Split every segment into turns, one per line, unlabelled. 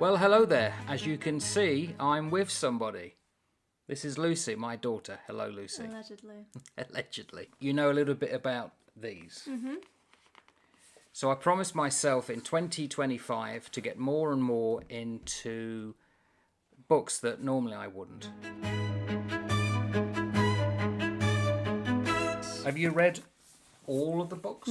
Well, hello there. As you can see, I'm with somebody. This is Lucy, my daughter. Hello, Lucy.
Allegedly.
Allegedly. You know a little bit about these. Mm-hmm. So I promised myself in 2025 to get more and more into books that normally I wouldn't. Have you read all of the books?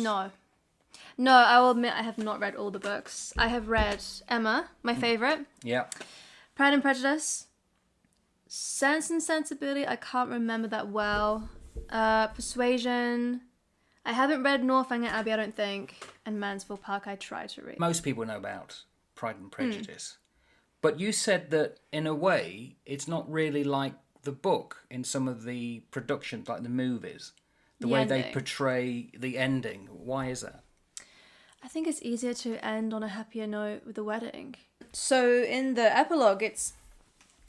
No, I will admit I have not read all the books. I have read Emma, my favourite.
Yeah.
Pride and Prejudice. Sense and Sensibility, I can't remember that well. Persuasion. I haven't read Northanger Abbey, I don't think. And Mansfield Park I tried to read.
Most people know about Pride and Prejudice. But you said that, in a way, it's not really like the book in some of the productions, like the movies. The way they portray the ending. Why is that?
I think it's easier to end on a happier note with the wedding. So in the epilogue,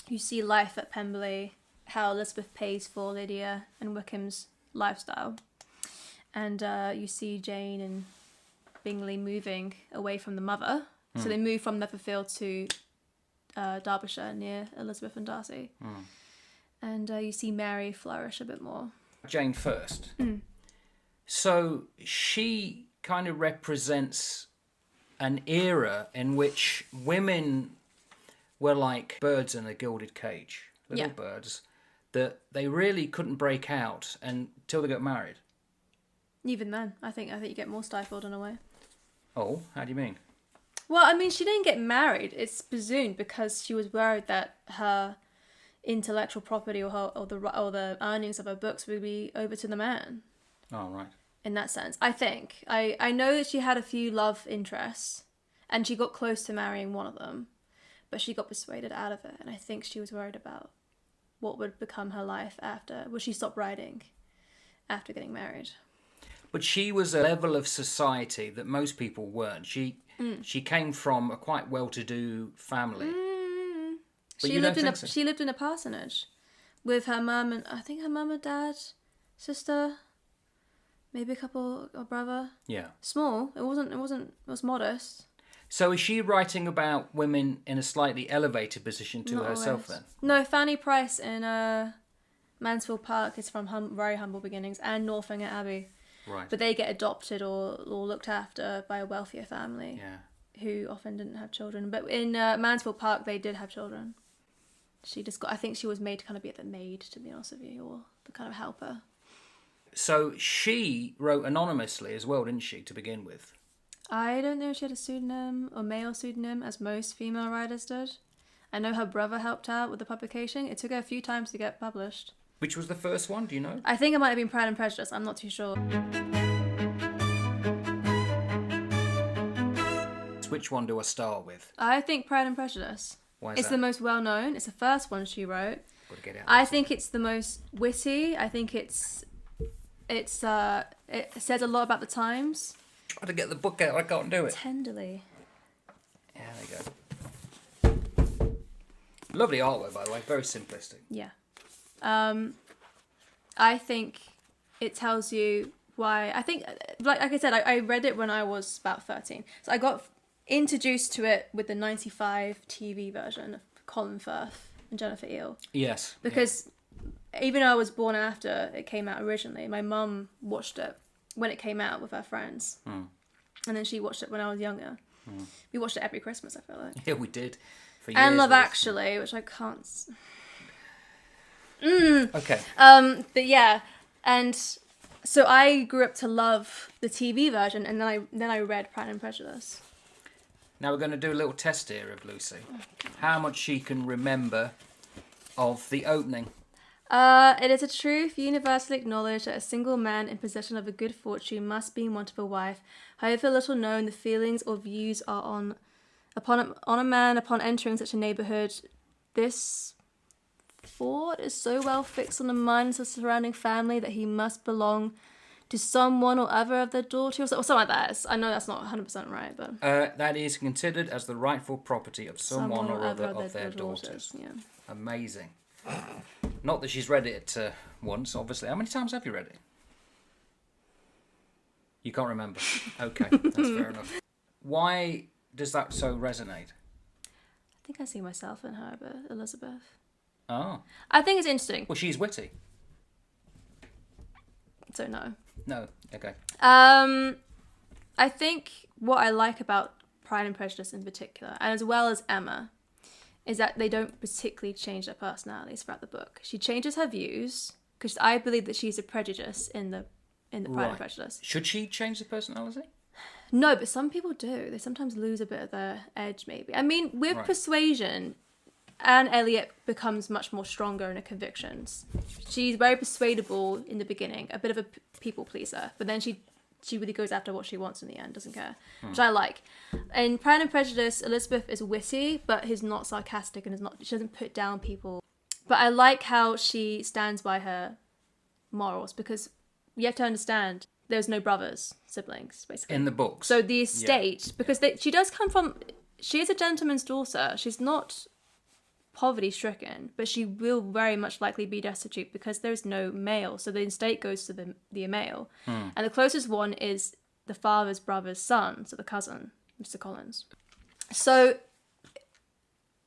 you see life at Pemberley, how Elizabeth pays for Lydia and Wickham's lifestyle. And you see Jane and Bingley moving away from the mother. So they move from Netherfield to Derbyshire near Elizabeth and Darcy. And you see Mary flourish a bit more.
Jane first. So she kind of represents an era in which women were like birds in a gilded cage, little birds, that they really couldn't break out until they got married.
Even then, I think you get more stifled in a way.
Oh, how do you mean?
Well, I mean, she didn't get married. It's presumed because she was worried that her intellectual property or the earnings of her books would be over to the man.
Oh, right.
In that sense, I think. I know that she had a few love interests, and she got close to marrying one of them, but she got persuaded out of it, and I think she was worried about what would become her life after. Well, she stopped writing after getting married.
But she was a level of society that most people weren't. She came from a quite well-to-do family.
She lived in a parsonage with her mum and I think her mum and dad, sister, maybe a couple, a brother.
Yeah.
Small. It was modest.
So is she writing about women in a slightly elevated position to herself then?
No, Fanny Price in Mansfield Park is from very humble beginnings, and Northanger Abbey.
Right.
But they get adopted or looked after by a wealthier family.
Yeah.
Who often didn't have children. But in Mansfield Park, they did have children. I think she was made to kind of be the maid, to be honest with you, or the kind of helper. So
she wrote anonymously as well, didn't she, to begin with?
I don't know if she had a pseudonym or male pseudonym, as most female writers did. I know her brother helped out with the publication. It took her a few times to get published.
Which was the first one, do you know?
I think it might have been Pride and Prejudice, I'm not too sure.
Which one do I start with?
I think Pride and Prejudice.
Why is
it's
that?
the most well known. It's the first one she wrote.
Gotta get out
I think it's the most witty. I think it says a lot about the times.
Try to get the book out. I can't do it.
Tenderly.
Yeah, there you go. Lovely artwork, by the way. Very simplistic.
Yeah. I think it tells you why. I think, like I said, I read it when I was about 13. So I got introduced to it with the 95 TV version of Colin Firth and Jennifer Eel.
Yes.
Because even though I was born after it came out originally, my mum watched it when it came out with her friends. And then she watched it when I was younger. We watched it every Christmas, I feel like.
Yeah, we did. For
and
years,
Love Actually, which I can't...
Okay.
But yeah, and so I grew up to love the TV version, and then I read Pride and Prejudice.
Now we're going to do a little test here of Lucy. How much she can remember of the opening.
It is a truth universally acknowledged that a single man in possession of a good fortune must be in want of a wife. However little known the feelings or views are on a man upon entering such a neighbourhood, this thought is so well fixed on the minds of the surrounding family that he must belong to someone or other of their daughters, or something like that. I know that's not 100% right, but...
that is considered as the rightful property of someone or other of their daughters.
Yeah.
Amazing. Not that she's read it once, obviously. How many times have you read it? You can't remember. Okay, that's fair enough. Why does that so resonate?
think I see myself in her, but Elizabeth.
Oh.
I think it's interesting.
Well, she's witty.
So no.
No. Okay.
I think what I like about Pride and Prejudice in particular, and as well as Emma, is that they don't particularly change their personalities throughout the book. She changes her views, because I believe that she's a prejudice in the Pride and Prejudice.
Should she change the personality?
No, but some people do. They sometimes lose a bit of their edge, maybe. I mean, with persuasion, Anne Elliot becomes much more stronger in her convictions. She's very persuadable in the beginning, a bit of a people pleaser, but then she really goes after what she wants in the end, doesn't care, which I like. In Pride and Prejudice, Elizabeth is witty, but is not sarcastic and she doesn't put down people. But I like how she stands by her morals, because you have to understand there's no brothers, siblings, basically.
In the books.
So the estate, because she does come from, she is a gentleman's daughter. She's not poverty stricken, but she will very much likely be destitute because there's no male. So the estate goes to the male. And the closest one is the father's brother's son, so the cousin, Mr. Collins. So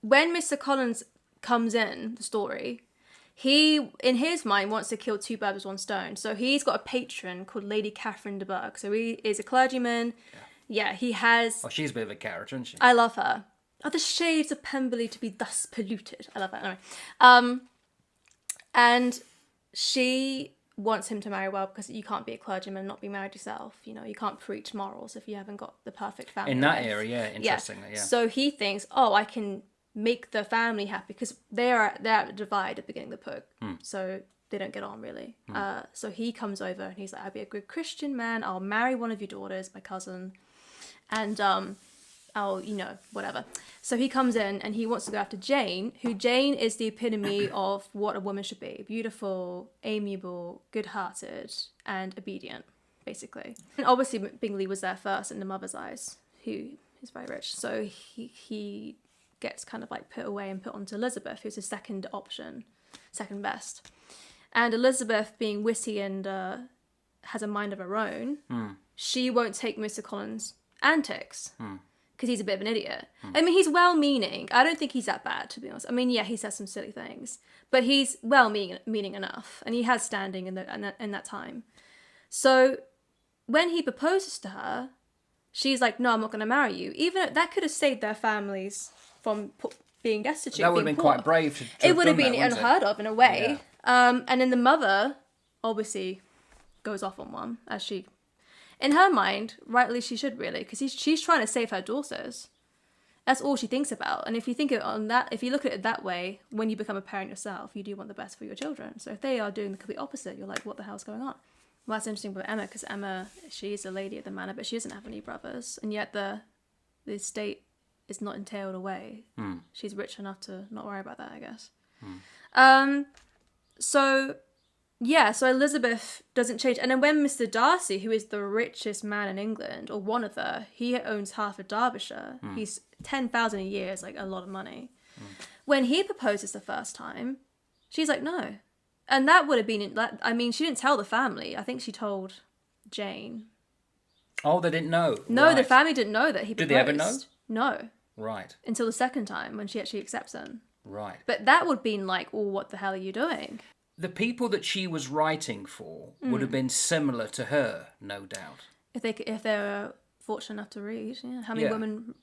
when Mr. Collins comes in the story, he, in his mind, wants to kill two birds with one stone. So he's got a patron called Lady Catherine de Bourgh. So he is a clergyman. Yeah, he has...
Oh, she's a bit of a character, isn't she?
I love her. Are the shades of Pemberley to be thus polluted? I love that. Anyway. And she wants him to marry well, because you can't be a clergyman and not be married yourself. You know, you can't preach morals if you haven't got the perfect family
In that
life.
area, yeah, interestingly, yeah.
So he thinks, oh, I can make the family happy, because they're at a divide at the beginning of the book. So they don't get on really. So he comes over and he's like, I'll be a good Christian man. I'll marry one of your daughters, my cousin. And I'll, whatever. So he comes in and he wants to go after Jane, who Jane is the epitome of what a woman should be. Beautiful, amiable, good-hearted, and obedient, basically. And obviously Bingley was there first in the mother's eyes, who is very rich. So he gets kind of like put away and put onto Elizabeth, who's his second option, second best. And Elizabeth, being witty and has a mind of her own, she won't take Mr. Collins' antics. Because he's a bit of an idiot. I mean, he's well-meaning. I don't think he's that bad, to be honest. I mean, yeah, he says some silly things, but he's well-meaning enough, and he has standing in that time. So when he proposes to her, she's like, "No, I'm not going to marry you." Even that could have saved their families from being destitute.
That would have been
poor.
quite brave to
It would have been
that,
unheard of in a way. Yeah. And then the mother obviously goes off on one, as she. In her mind, rightly she should really, because she's trying to save her daughters. That's all she thinks about. And if you think if you look at it that way, when you become a parent yourself, you do want the best for your children. So if they are doing the complete opposite, you're like, what the hell's going on? Well, that's interesting with Emma, because Emma, she's a lady at the manor, but she doesn't have any brothers, and yet the estate is not entailed away. She's rich enough to not worry about that, I guess. So Elizabeth doesn't change. And then when Mr. Darcy, who is the richest man in England, or one of he owns half of Derbyshire. He's 10,000 a year is like a lot of money. When he proposes the first time, she's like, no. And that would have been, I mean, she didn't tell the family. I think she told Jane.
Oh, they didn't know?
No,
right.
The family didn't know that he proposed.
Did they ever know?
No.
Right.
Until the second time, when she actually accepts him.
Right.
But that would have been like, oh, what the hell are you doing?
The people that she was writing for would have been similar to her, no doubt.
If they were fortunate enough to read, yeah. How many women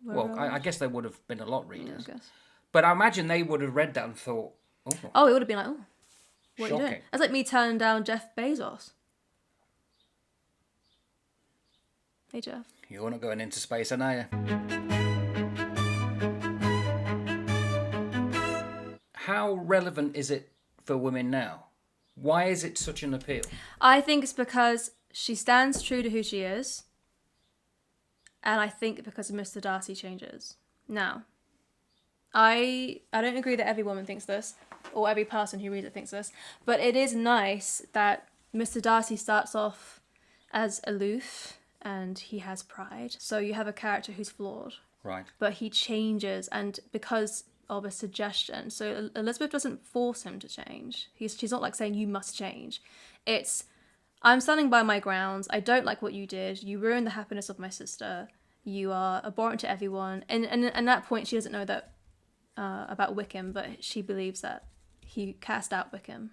were
Well, I guess there would have been a lot readers.
I guess.
But I imagine they would have read that and thought,
oh, it would have been like, oh, what
shocking.
are you doing? That's like me turning down Jeff Bezos. Hey, Jeff.
You're not going into space, are you? How relevant is it for women now? Why is it such an appeal?
I think it's because she stands true to who she is, and I think because Mr. Darcy changes. Now, I don't agree that every woman thinks this, or every person who reads it thinks this, but it is nice that Mr. Darcy starts off as aloof and he has pride. So you have a character who's flawed.
Right.
But he changes, and because of a suggestion. So Elizabeth doesn't force him to change. She's not like saying, you must change. It's, I'm standing by my grounds. I don't like what you did. You ruined the happiness of my sister. You are abhorrent to everyone. And at that point, she doesn't know that about Wickham, but she believes that he cast out Wickham.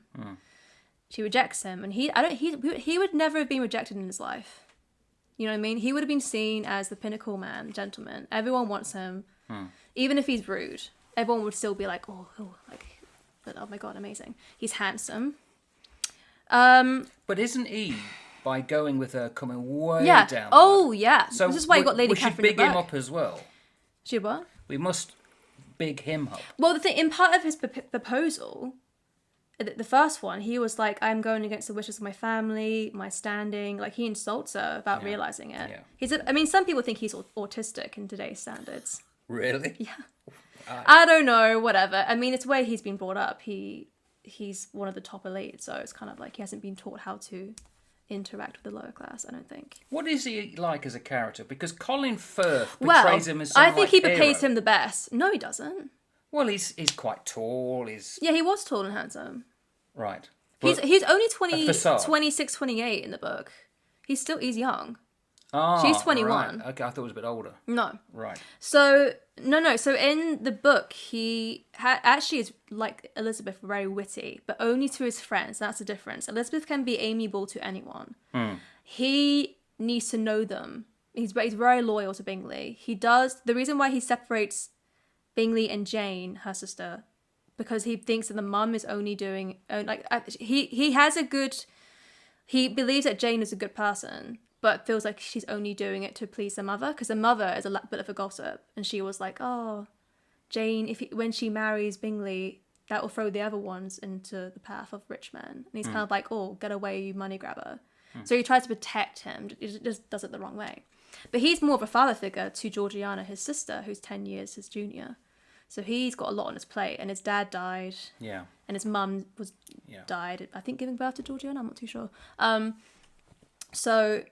She rejects him, and he would never have been rejected in his life. You know what I mean? He would have been seen as the pinnacle man, gentleman. Everyone wants him, even if he's rude. Everyone would still be like, but oh my god, amazing. He's handsome.
But isn't he, by going with her, coming way down?
Oh yeah.
So
this is why you got Lady Catherine.
We should big him up as well.
Should what?
We must big him up.
Well, the thing, in part of his proposal, the first one, he was like, I'm going against the wishes of my family, my standing. Like, he insults her about realising it. Yeah. Some people think he's autistic in today's standards.
Really?
Yeah. I don't know, whatever. I mean, it's the way he's been brought up. He's one of the top elite, so it's kind of like he hasn't been taught how to interact with the lower class, I don't think.
What is he like as a character? Because Colin Firth portrays him as some,
I think he
hero.
portrays him the best. No, he doesn't.
Well, he's quite tall.
Yeah, he was tall and handsome.
Right.
He's only 26, 28 in the book. He's young. She's 21.
Right. Okay, I thought he was a bit older.
No.
Right.
So, no. So in the book, he actually is like Elizabeth, very witty, but only to his friends. That's the difference. Elizabeth can be amiable to anyone. He needs to know them. He's very loyal to Bingley. The reason why he separates Bingley and Jane, her sister, because he thinks that the mum is only doing... He believes that Jane is a good person, but feels like she's only doing it to please the mother, because the mother is a bit of a gossip, and she was like, oh, Jane, when she marries Bingley, that will throw the other ones into the path of rich men. And he's kind of like, oh, get away, you money grabber. So he tries to protect him, he just does it the wrong way. But he's more of a father figure to Georgiana, his sister, who's 10 years his junior. So he's got a lot on his plate, and his dad died.
Yeah.
And his mum died, I think, giving birth to Georgiana, I'm not too sure. So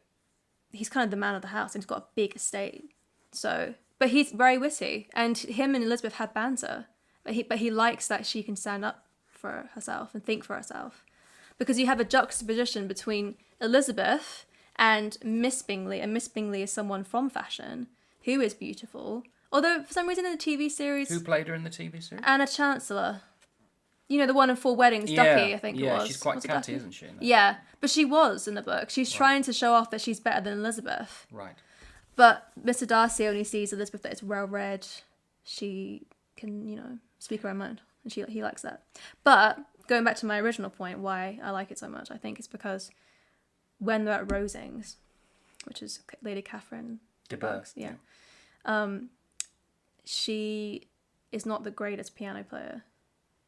he's kind of the man of the house, and he's got a big estate. But he's very witty, and him and Elizabeth had banter. But he likes that she can stand up for herself and think for herself. Because you have a juxtaposition between Elizabeth and Miss Bingley, and Miss Bingley is someone from fashion who is beautiful. Although, for some reason in the TV series...
Who played her in the TV series?
Anna Chancellor. You know, the one in Four Weddings, Ducky, I think it was.
Yeah, she's quite catty, isn't she?
Yeah, but she was in the book. She's trying to show off that she's better than Elizabeth.
Right.
But Mr. Darcy only sees Elizabeth that is well-read. She can, speak her own mind. And he likes that. But, going back to my original point, why I like it so much, I think it's because when they're at Rosings, which is Lady Catherine de Bourgh's, she is not the greatest piano player,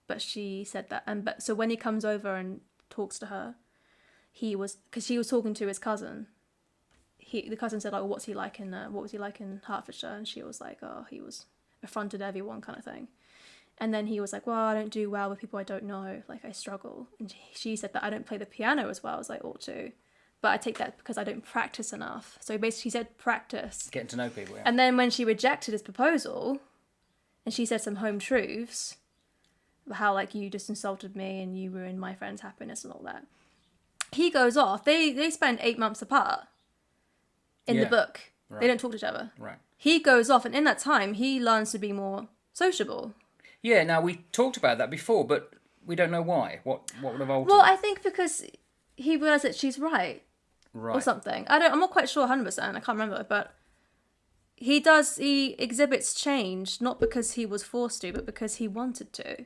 but she said that. So when he comes over and talks to her, because she was talking to his cousin. The cousin said, like, what was he like in Hertfordshire? And she was like, oh, he was affronted everyone kind of thing. And then he was like, well, I don't do well with people I don't know. Like, I struggle. And she said that I don't play the piano as well as I ought to. But I take that because I don't practice enough. So basically, she said practice.
Getting to know people, yeah.
And then when she rejected his proposal, and she said some home truths, how, like, you just insulted me and you ruined my friend's happiness and all that. He goes off. They spend 8 months apart in the book. Right. They don't talk to each other.
Right.
He goes off, and in that time, he learns to be more sociable. Yeah,
now we talked about that before, but we don't know why. What would have altered?
Well, I think because he realised that she's right. Right. Or something. I'm not quite sure 100%. I can't remember, but he exhibits change, not because he was forced to, but because he wanted to.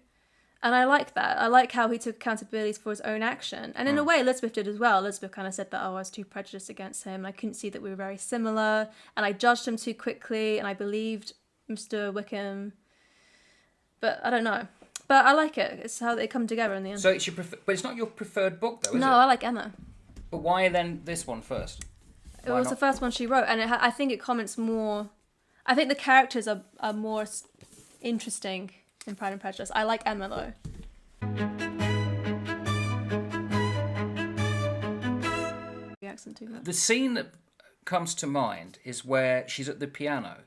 And I like that. I like how he took accountability for his own action. And in a way, Elizabeth did as well. Elizabeth kind of said that, I was too prejudiced against him. I couldn't see that we were very similar. And I judged him too quickly. And I believed Mr. Wickham. But I don't know. But I like it. It's how they come together in the end.
So it's but it's not your preferred book, though, is it?
No, I like Emma.
But why then this one first?
It was the first one she wrote. And I think it comments more... I think the characters are more interesting in Pride and Prejudice. I like Emma, though.
The scene that comes to mind is where she's at the piano.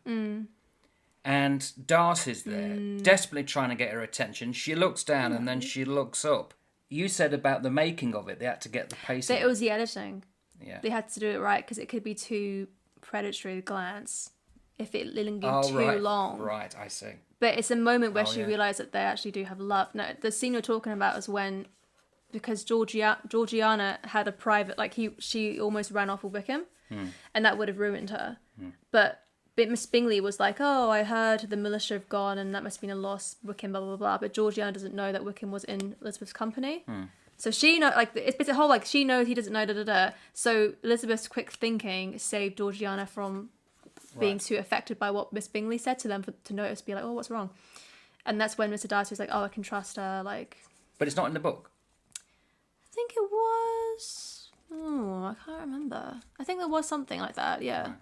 And Darcy's there, desperately trying to get her attention. She looks down and then she looks up. You said about the making of it, they had to get the pacing.
It was the editing.
Yeah.
They had to do it right because it could be too predatory glance if it lingered too long.
Right, I see.
But it's a moment where
Oh,
she
yeah.
realised that they actually do have love. No, the scene you're talking about is when, because Georgiana had a private, like she almost ran off with Wickham, and that would have ruined her. But Miss Bingley was like, oh, I heard the militia have gone and that must have been a loss, Wickham, blah, blah, blah. But Georgiana doesn't know that Wickham was in Elizabeth's company. So she know, like, it's a whole, like, she knows he doesn't know, da, da, da. So Elizabeth's quick thinking saved Georgiana from being too affected by what Miss Bingley said to them to notice, be like, oh, what's wrong? And that's when Mr. Darcy was like, oh, I can trust her, like...
But it's not in the book.
I think it was... Oh, I can't remember. I think there was something like that, yeah.
Right.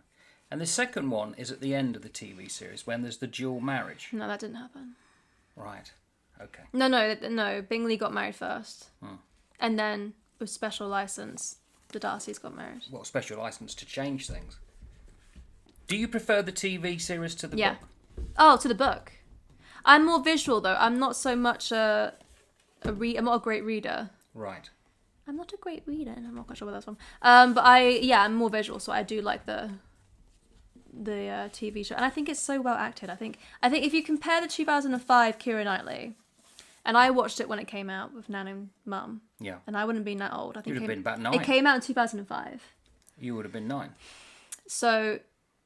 And the second one is at the end of the TV series when there's the dual marriage.
No, that didn't happen.
Right. Okay.
No. Bingley got married first. And then, with special license, the Darcys got married.
What, special license to change things? Do you prefer the TV series to the book?
Oh, to the book. I'm more visual, though. I'm not so much I'm not a great reader.
Right.
I'm not a great reader, and I'm not quite sure where that's from. But I'm more visual, so I do like the TV show, and I think it's so well acted. I think if you compare the 2005 Keira Knightley, and I watched it when it came out with Nan and Mum.
Yeah.
And I wouldn't have been that old. I think
You'd have been about 9.
It came out in 2005.
You would have been 9.
So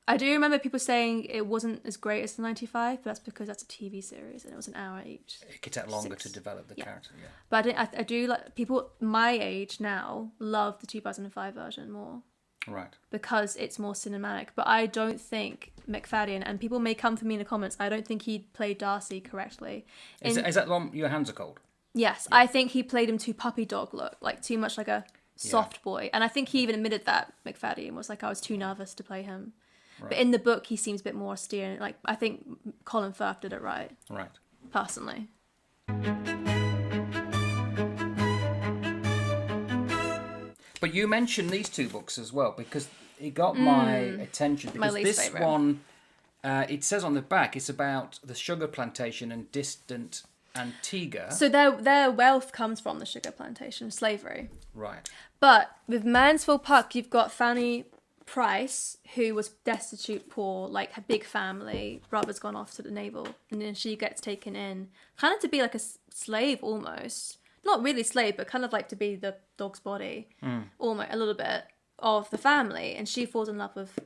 I do remember people saying it wasn't as great as the 95, but that's because that's a TV series and it was an hour each.
It could take longer to develop the character, yeah.
But I do like, people my age now love the 2005 version more.
Right.
Because it's more cinematic. But I don't think McFadden, and people may come for me in the comments, I don't think he played Darcy correctly.
Is that the one, Your Hands Are Cold?
Yes, yeah. I think he played him too puppy dog look, like too much like a soft boy. And I think he even admitted that, McFadden, was like, I was too nervous to play him. Right. But in the book, he seems a bit more austere. And like, I think Colin Firth did it right.
Right.
Personally.
But you mentioned these 2 books as well because it got my attention. Because this favourite one, it says on the back, it's about the sugar plantation in distant Antigua.
So their wealth comes from the sugar plantation, slavery.
Right.
But with Mansfield Park, you've got Fanny Price, who was destitute, poor, like a big family. Brother's gone off to the naval, and then she gets taken in, kind of to be like a slave almost. Not really slave, but kind of like to be the dog's body, almost a little bit of the family. And she falls in love with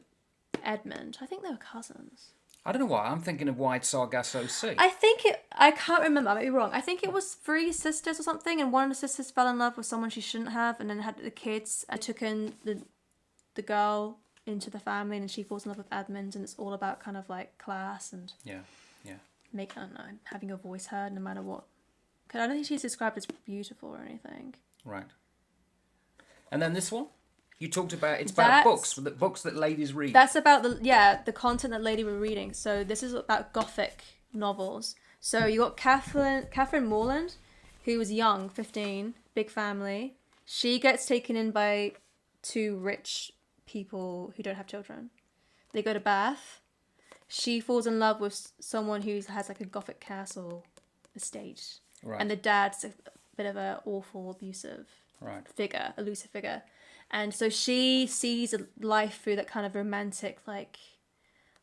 Edmund. I think they were cousins.
I don't know why. I'm thinking of Wide Sargasso Sea.
I can't remember. I might be wrong. I think it was 3 sisters or something, and one of the sisters fell in love with someone she shouldn't have, and then had the kids. I took in the girl into the family, and she falls in love with Edmund, and it's all about kind of like class and having your voice heard no matter what. Because I don't think she's described as beautiful or anything.
Right. And then this one? You talked about, it's about books that ladies read.
That's about the content that lady were reading. So this is about Gothic novels. So you got Catherine Morland, who was young, 15, big family. She gets taken in by 2 rich people who don't have children. They go to Bath. She falls in love with someone who has like a Gothic castle estate. Right. And the dad's a bit of an awful, abusive figure, elusive figure. And so she sees life through that kind of romantic, like,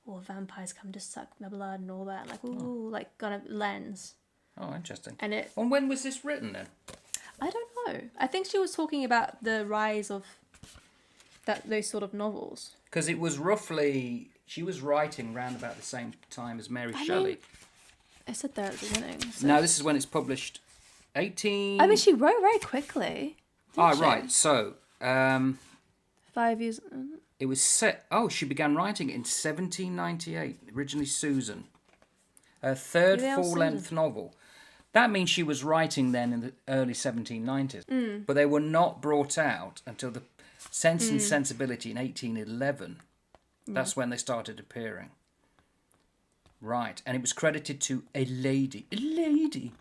vampires come to suck my blood and all that. Like, like, kind of lens.
Oh, interesting.
And
when was this written then?
I don't know. I think she was talking about the rise of those sort of novels. Because
it was roughly, she was writing round about the same time as Mary Shelley.
I said there at the beginning. So.
No, this is when it's published. 18...
I mean, she wrote very quickly.
Right. So...
5 years...
It was set... Oh, she began writing it in 1798. Originally Susan. Her third full-length novel. That means she was writing then in the early 1790s. But they were not brought out until the Sense and Sensibility in 1811. That's when they started appearing. Right, and it was credited to a lady. A lady.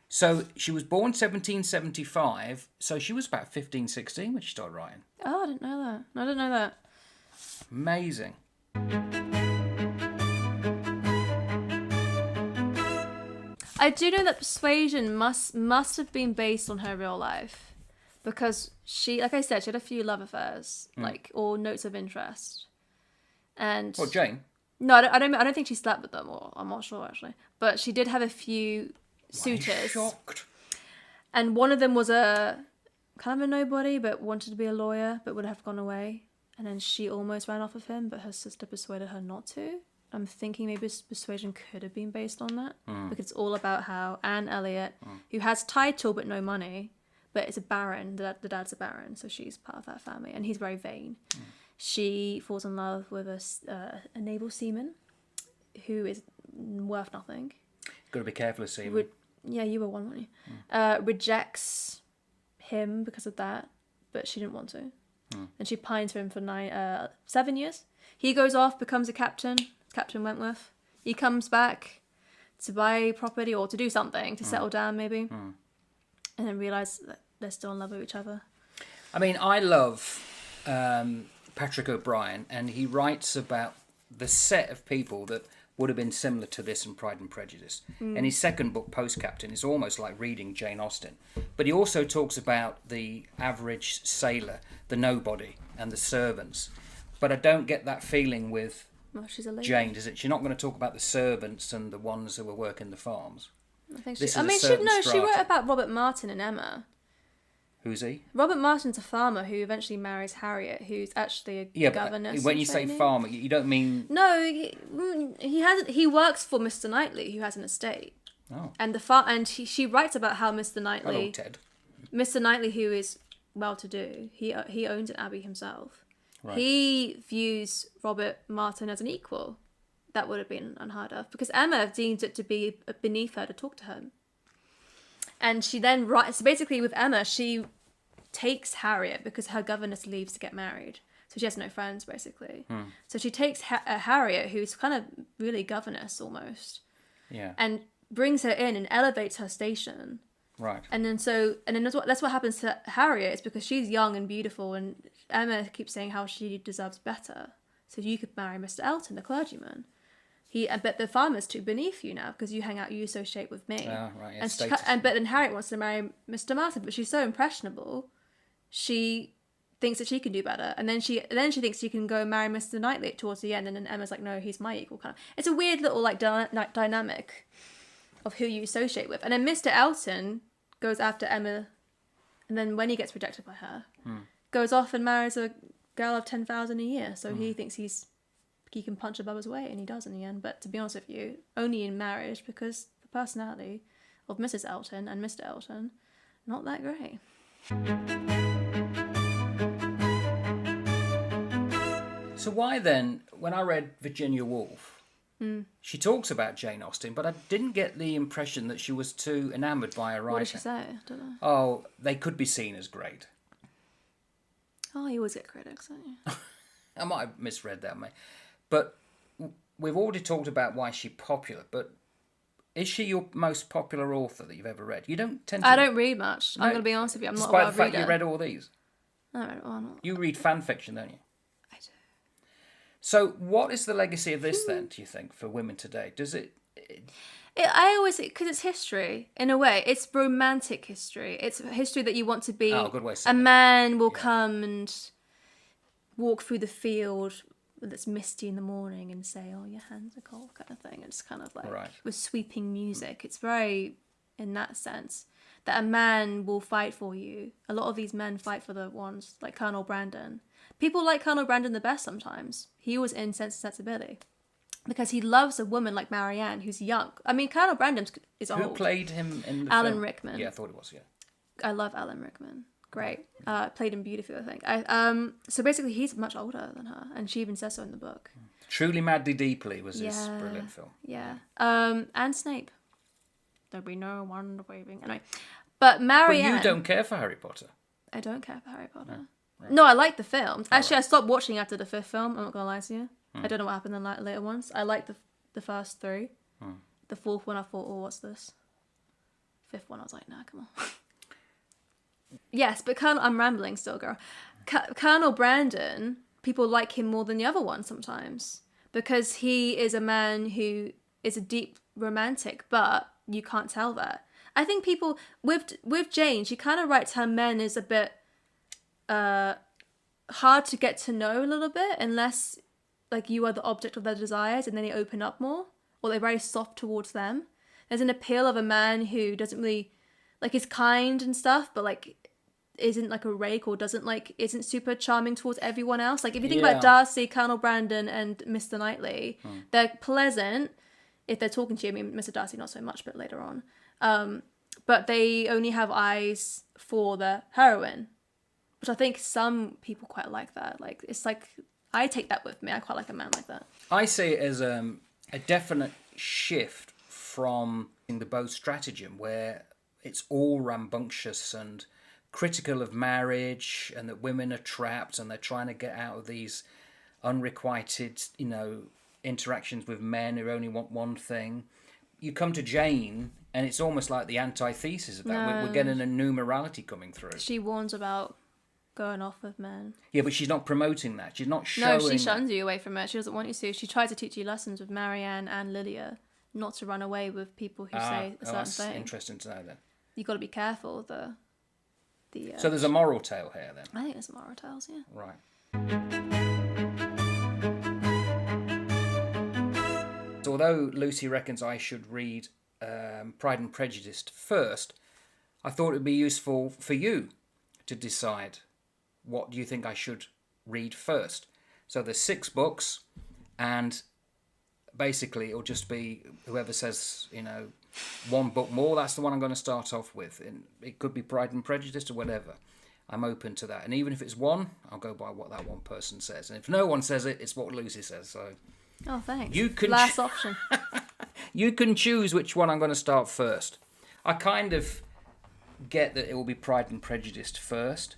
So she was born 1775, so she was about 15, 16 when she started writing.
Oh, I didn't know that. I didn't know that.
Amazing.
I do know that Persuasion must have been based on her real life. Because she, like I said, she had a few love affairs, or notes of interest. And...
What, Jane?
No, I don't think she slept with them, or I'm not sure actually. But she did have a few suitors.
Shocked.
And one of them was a kind of a nobody, but wanted to be a lawyer, but would have gone away. And then she almost ran off of him, but her sister persuaded her not to. I'm thinking maybe this persuasion could have been based on that. Because it's all about how Anne Elliot, who has title but no money, but is a baron, the dad's a baron, so she's part of that family, and he's very vain. She falls in love with a naval seaman who is worth nothing.
Got to be careful of seamen.
Yeah, you were one, weren't you? Rejects him because of that, but she didn't want to. And she pines for him for 7 years. He goes off, becomes a captain, Captain Wentworth. He comes back to buy property or to do something, to settle down maybe, and then realise that they're still in love with each other.
I mean, I love Patrick O'Brian, and he writes about the set of people that would have been similar to this in Pride and Prejudice. And his second book, Post Captain, is almost like reading Jane Austen. But he also talks about the average sailor, the nobody, and the servants. But I don't get that feeling with
She's a lady.
Jane, does it? She's not going to talk about the servants and the ones who were working the farms.
I think
This
she.
is
I
a
mean,
certain
she
strata.
wrote about Robert Martin and Emma.
Who's he?
Robert Martin's a farmer who eventually marries Harriet, who's actually a governess.
But when you say
training.
farmer, you don't mean...
No, he works for Mr. Knightley, who has an estate.
Oh.
And she writes about how Mr.
Hello,
Knightley,
Ted.
Mr. Knightley, who is well-to-do, he owns an abbey himself.
Right.
He views Robert Martin as an equal. That would have been unheard of because Emma deemed it to be beneath her to talk to him. And she then writes, basically with Emma, she takes Harriet because her governess leaves to get married. So she has no friends, basically. So she takes Harriet, who's kind of really governess almost, and brings her in and elevates her station.
Right.
And then that's what happens to Harriet. It's because she's young and beautiful, and Emma keeps saying how she deserves better. So you could marry Mr. Elton, the clergyman. But the farmer's too beneath you now because you associate with me.
Oh, right.
But then Harriet wants to marry Mr. Martin, but she's so impressionable, she thinks that she can do better, and then she thinks she can go marry Mr. Knightley towards the end, and then Emma's like, no, he's my equal kind of. It's a weird little like dynamic of who you associate with, and then Mr. Elton goes after Emma, and then when he gets rejected by her, goes off and marries a girl of 10,000 a year. So he thinks he can punch above his weight, and he does in the end. But to be honest with you, only in marriage, because the personality of Mrs. Elton and Mr. Elton, not that great.
So why then, when I read Virginia Woolf, she talks about Jane Austen, but I didn't get the impression that she was too enamoured by a writer.
What did she say? I don't know.
Oh, they could be seen as great.
Oh, you always get critics, don't you?
I might have misread that, mate. But we've already talked about why she's popular, but is she your most popular author that you've ever read? You don't tend to...
I don't read much. I'm going to be honest with you. I'm not a
Despite
world
the fact
reader.
you read all these.
I read all not.
You read fan fiction, don't you?
I do.
So what is the legacy of this then, do you think, for women today? Does it...
I always say, because it's history, in a way. It's romantic history. It's history that you want to be.
Oh, good way to say
a
it.
man will come and walk through the field that's misty in the morning and say, oh, your hands are cold, kind of thing. It's kind of like with sweeping music. It's very, in that sense, that a man will fight for you. A lot of these men fight for the ones like Colonel Brandon. People like Colonel Brandon the best sometimes. He was in Sense and Sensibility. Because he loves a woman like Marianne, who's young. I mean, Colonel Brandon is old.
Who played him in the
Alan
film?
Rickman.
Yeah, I thought it was, yeah.
I love Alan Rickman. Great. Played him beautifully, I think. So basically, he's much older than her, and she even says so in the book.
Truly Madly Deeply was his brilliant film.
Yeah. And Snape. There'll be no wand waving. Anyway. But Marianne...
But you don't care for Harry Potter.
I don't care for Harry Potter.
No, right.
No, I like the films. Actually, I stopped watching after the 5th film. I'm not going to lie to you. I don't know what happened in the later ones. I liked the first 3. The 4th one, I thought, oh, what's this? 5th one, I was like, nah, come on. Yes, but I'm rambling still, girl. Colonel Brandon, people like him more than the other one sometimes. Because he is a man who is a deep romantic, but you can't tell that. I think people, with Jane, she kind of writes her men as a bit hard to get to know a little bit, unless like you are the object of their desires, and then they open up more, or they're very soft towards them. There's an appeal of a man who doesn't really, like, is kind and stuff, but like isn't like a rake, or isn't super charming towards everyone else. Like if you think about Darcy, Colonel Brandon, and Mr. Knightley, they're pleasant if they're talking to you. I mean, Mr. Darcy not so much, but later on. But they only have eyes for the heroine, which I think some people quite like that. Like it's like, I take that with me. I quite like a man like that.
I see it as a definite shift from the Beau stratagem, where it's all rambunctious and critical of marriage, and that women are trapped and they're trying to get out of these unrequited, interactions with men who only want one thing. You come to Jane, and it's almost like the antithesis of that. We're getting a new morality coming through.
She warns about going off with men.
Yeah, but she's not promoting that. She's not showing.
No, she shuns you away from it. She doesn't want you to. She tries to teach you lessons with Marianne and Lydia, not to run away with people who say a certain
that's
thing.
Interesting to know then.
You've got to be careful.
So there's a moral tale here then?
I think there's moral tales, yeah.
Right. So although Lucy reckons I should read Pride and Prejudice first, I thought it would be useful for you to decide what do you think I should read first. So there's 6 books, and basically it'll just be whoever says, one book more, that's the one I'm going to start off with. And it could be Pride and Prejudice or whatever. I'm open to that. And even if it's one, I'll go by what that one person says. And if no one says it, it's what Lucy says. So
oh, thanks.
You can
last option.
You can choose which one I'm going to start first. I kind of get that it will be Pride and Prejudice first.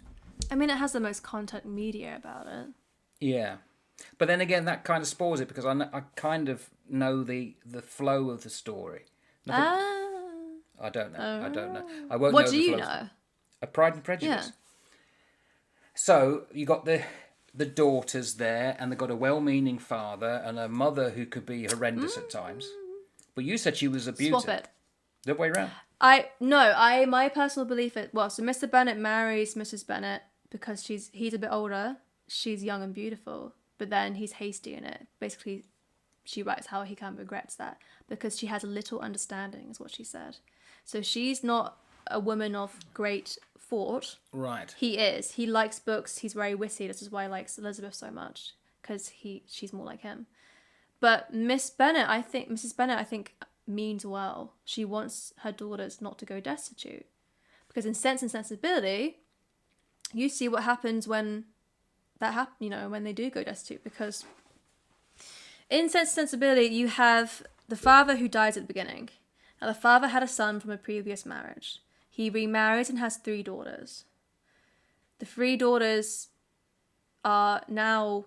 I mean, it has the most content media about it.
Yeah. But then again, that kind of spoils it, because I kind of know the flow of the story. I don't know. I don't know. I won't
what
know
do
the
you
flow.
know?
A Pride and Prejudice.
Yeah.
So you got the daughters there, and they've got a well-meaning father and a mother who could be horrendous at times. But you said she was abusive.
Swap it.
The other way around.
My personal belief is, so Mr. Bennet marries Mrs. Bennet because he's a bit older, she's young and beautiful, but then he's hasty in it. Basically, she writes how he kind of regrets that because she has a little understanding, is what she said. So she's not a woman of great thought.
Right.
He is. He likes books. He's very witty. This is why he likes Elizabeth so much, because she's more like him. But Mrs. Bennet, I think, means well. She wants her daughters not to go destitute, because in Sense and Sensibility, you see what happens when that when they do go destitute. Because in Sense and Sensibility, you have the father who dies at the beginning. Now, the father had a son from a previous marriage. He remarries and has 3 daughters. The 3 daughters are now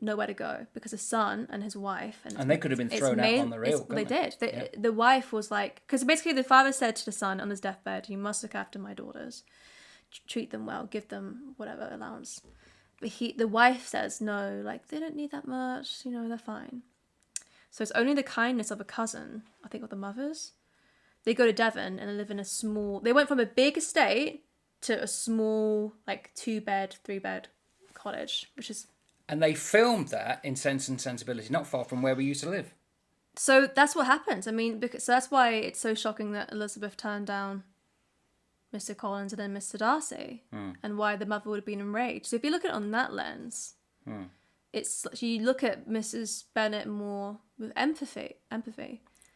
nowhere to go because the son and his wife... And
they could have been thrown out on the rail,
They did. The wife was like... Because basically the father said to the son on his deathbed, you must look after my daughters. Treat them well. Give them whatever allowance. But the wife says, no, like, they don't need that much. They're fine. So it's only the kindness of a cousin, I think, of the mother's. They go to Devon and live in a small... They went from a big estate to a small, like, 2-bed, 3-bed cottage, which is...
And they filmed that in Sense and Sensibility, not far from where we used to live.
So that's what happens. I mean, so that's why it's so shocking that Elizabeth turned down Mr. Collins and then Mr. Darcy, and why the mother would have been enraged. So if you look at it on that lens, you look at Mrs. Bennet more with empathy.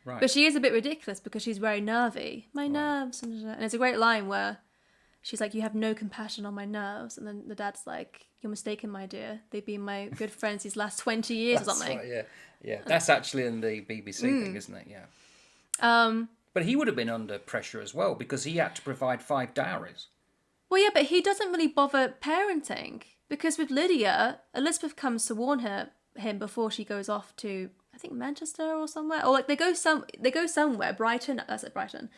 Right.
But she is a bit ridiculous because she's very nervy. My nerves. And it's a great line where she's like, you have no compassion on my nerves. And then the dad's like, you're mistaken, my dear. They've been my good friends these last 20 years or something.
Right, yeah. That's actually in the BBC thing, isn't it? Yeah. But he would have been under pressure as well because he had to provide 5 dowries.
Well, yeah, but he doesn't really bother parenting because with Lydia, Elizabeth comes to warn him before she goes off to, I think, Manchester or somewhere, or like they go somewhere, Brighton. That's at Brighton,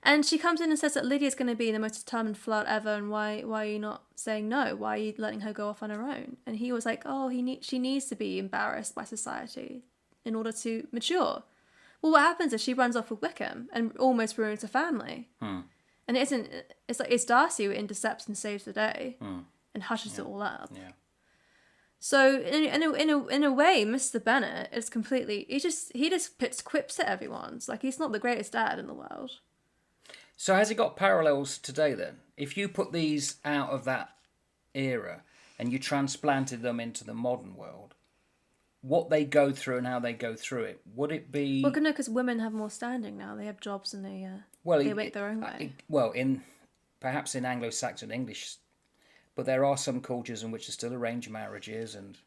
and she comes in and says that Lydia's going to be the most determined flirt ever, and why are you not saying no? Why are you letting her go off on her own? And he was like, she needs to be embarrassed by society in order to mature. Well, what happens is she runs off with Wickham and almost ruins her family. And it's Darcy who intercepts and saves the day and hushes it all up.
Yeah.
So in a way, Mr. Bennet is completely he just puts quips at everyone. It's like he's not the greatest dad in the world.
So has it got parallels today then? If you put these out of that era and you transplanted them into the modern world, what they go through and how they go through it, would it be...
Well, no, because women have more standing now. They have jobs and they make their own way.
Perhaps in Anglo-Saxon English, but there are some cultures in which there's still arranged marriages and...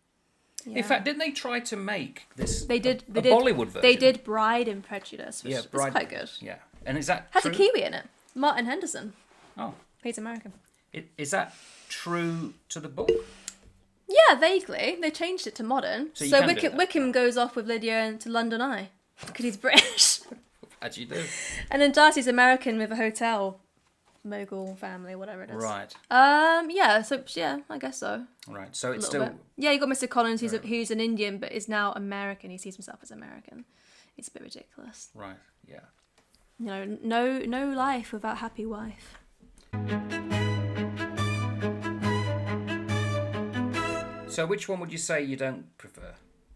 Yeah. In fact, didn't they try to make this Bollywood version?
They did Bride and Prejudice, which is quite good.
Yeah. And is that
has
true?
a Kiwi in it. Martin Henderson.
Oh.
He's American.
Is that true to the book?
Yeah, vaguely. They changed it to modern. So Wickham goes off with Lydia to London Eye because he's British.
As you do.
And then Darcy's American with a hotel mogul family, whatever it is.
Right.
Yeah. So yeah, I guess so.
Right. So it's still.
Bit. Yeah, you got Mr. Collins, who's an Indian but is now American. He sees himself as American. It's a bit ridiculous.
Right. Yeah.
You know, no life without happy wife.
So which one would you say you don't prefer?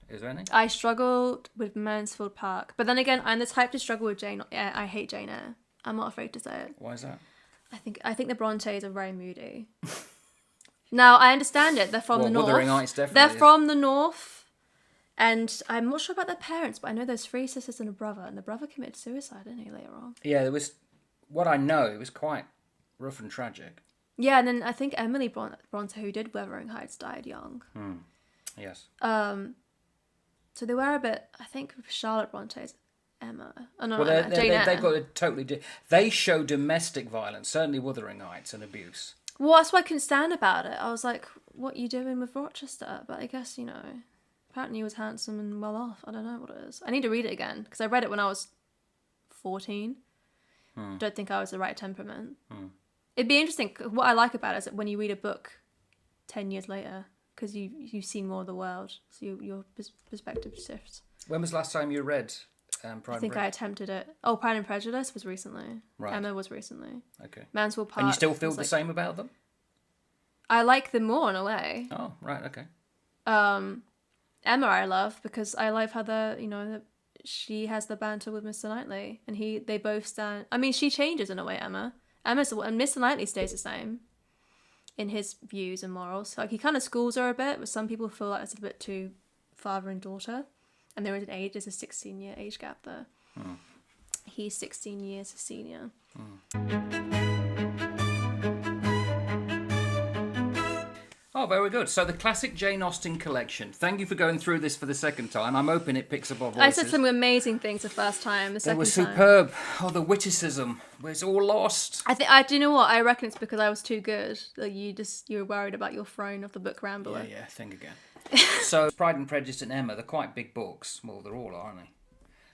Is there any?
I struggled with Mansfield Park. But then again, I'm the type to struggle with Jane. I hate Jane Eyre. I'm not afraid to say it.
Why is that?
I think the Brontes are very moody. Now, I understand it. They're from the north.
Wuthering Heights definitely
They're from the north. And I'm not sure about their parents, but I know there's 3 sisters and a brother. And the brother committed suicide, didn't he, later on?
Yeah, there was... What I know, it was quite rough and tragic.
Yeah, and then I think Emily Bronte, who did Wuthering Heights, died young.
Yes.
So they were a bit... I think Charlotte Bronte's Emma. Oh, no,
well,
Jane Eyre.
they've got a totally... They show domestic violence, certainly Wuthering Heights, and abuse.
Well, that's what I couldn't stand about it. I was like, what are you doing with Rochester? But I guess, apparently he was handsome and well off. I don't know what it is. I need to read it again, because I read it when I was 14. Don't think I was the right temperament. It'd be interesting. What I like about it is that when you read a book 10 years later, because you've seen more of the world, so your perspective shifts.
When was the last time you read Pride and Prejudice?
I think I attempted it. Oh, Pride and Prejudice was recently.
Right.
Emma was recently.
Okay.
Mansfield Park.
And you still feel the same about them?
I like them more in a way.
Oh, right, okay.
Emma I love because I love how she has the banter with Mr. Knightley and they both stand... I mean, she changes in a way, Emma. And Mr. Knightley stays the same in his views and morals. Like, he kind of schools her a bit, but some people feel like it's a bit too father and daughter. And there is an age, there's a 16-year age gap there. He's 16 years his senior.
Oh, very good. So the classic Jane Austen collection. Thank you for going through this for the second time. I'm hoping it picks up our voices.
I said some amazing things the first time. The second
time. They were
time.
superb. Oh, the witticism. It's all lost.
Do you know what? I reckon it's because I was too good. Like you were worried about your throne of the book-ramble.
Yeah, think again. So Pride and Prejudice and Emma, they're quite big books. Well, they're all, aren't they?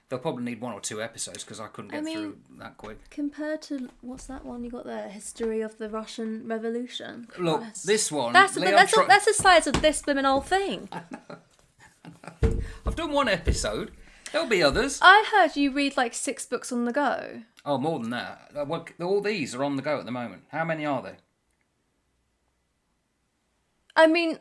They'll probably need 1 or 2 episodes because I couldn't get through that quick.
Compared to, what's that one you got there? History of the Russian Revolution. Christ.
Look, this one...
That's the size of this blooming old thing.
I know. I've done 1 episode. There'll be others.
I heard you read like 6 books on the go.
Oh, more than that. All these are on the go at the moment. How many are there?
I mean...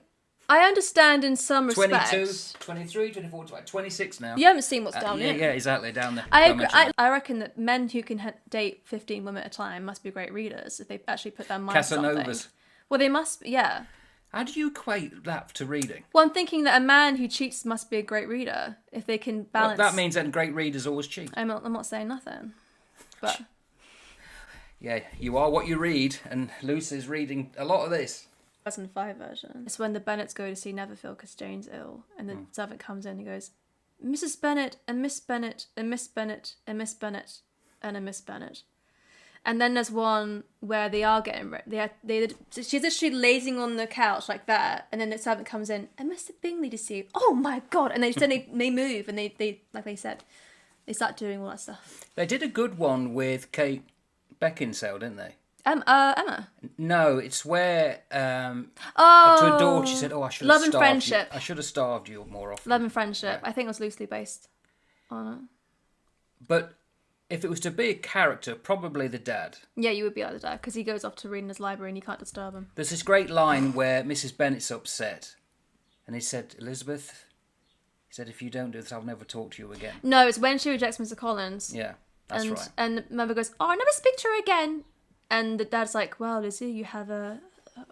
I understand in some respects.
22, 23, 24, 26 now.
You haven't seen what's down here.
Yeah, exactly, down there.
I agree. I reckon that men who can date 15 women at a time must be great readers if they actually put their mind on something.
Casanovas.
Well, they must be, yeah.
How do you equate that to reading?
Well, I'm thinking that a man who cheats must be a great reader if they can balance...
Well, that means that great readers always cheat.
I'm not saying nothing, but...
Yeah, you are what you read, and Lucy's reading a lot of this.
2005 version. It's when the Bennets go to see Netherfield because Jane's ill, and the servant comes in and goes, Mrs. Bennet and Miss Bennet and Miss Bennet and Miss Bennet and a Miss Bennet. And then there's one where they are getting she's literally lazing on the couch like that, and then the servant comes in and Mr. Bingley to see you. Oh my god! And then they move and they like they said, they start doing all that stuff.
They did a good one with Kate Beckinsale, didn't they?
Emma.
No, it's where to a daughter she said, "Oh, I should have starved
Friendship.
you. I should have starved you more often."
Love and Friendship.
Right.
I think it was loosely based on it.
But if it was to be a character, probably the dad.
Yeah, you would be like the dad because he goes off to read in his library and you can't disturb him.
There's this great line where Mrs. Bennet's upset, And he said, Elizabeth, he said, if you don't do this, I'll never talk to you again.
No, it's when she rejects Mr. Collins.
Yeah, that's right.
And the mother goes, oh, I'll never speak to her again. And the dad's like, well, Lizzie, you have a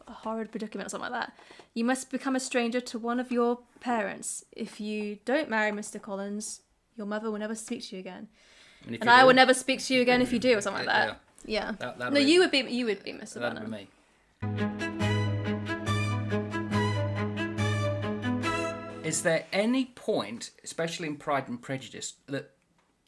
horrid predicament or something like that. You must become a stranger to one of your parents. If you don't marry Mr. Collins, your mother will never speak to you again. And I will never speak to you again if you do, or something like that. Yeah. No, you would be Mr.
That'd
Bennet.
be me. Is there any point, especially in Pride and Prejudice, that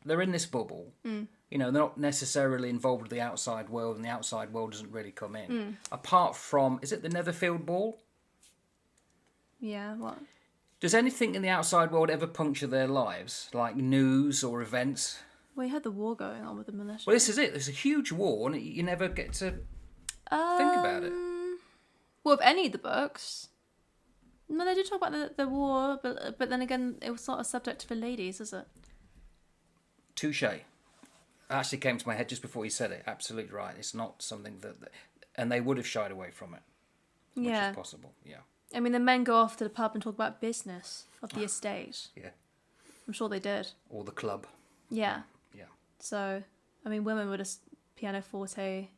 they're in this bubble? You know, they're not necessarily involved with the outside world, and the outside world doesn't really come in. Apart from, is it the Netherfield Ball?
Yeah, what?
Does anything in the outside world ever puncture their lives, like news or events?
Well, you had the war going on with the militia.
Well, this is it. There's a huge war, and you never get to think about it.
Well, with any of the books. No, they do talk about the war, but then again, it was not a subject for ladies, is it?
Touché. Actually came to my head just before you said it. Absolutely right. It's not something that... And they would have shied away from it. Which is possible, yeah.
I mean, the men go off to the pub and talk about business of the estate.
Yeah.
I'm sure they did.
Or the club.
Yeah.
Yeah.
So, I mean, women were just pianoforte,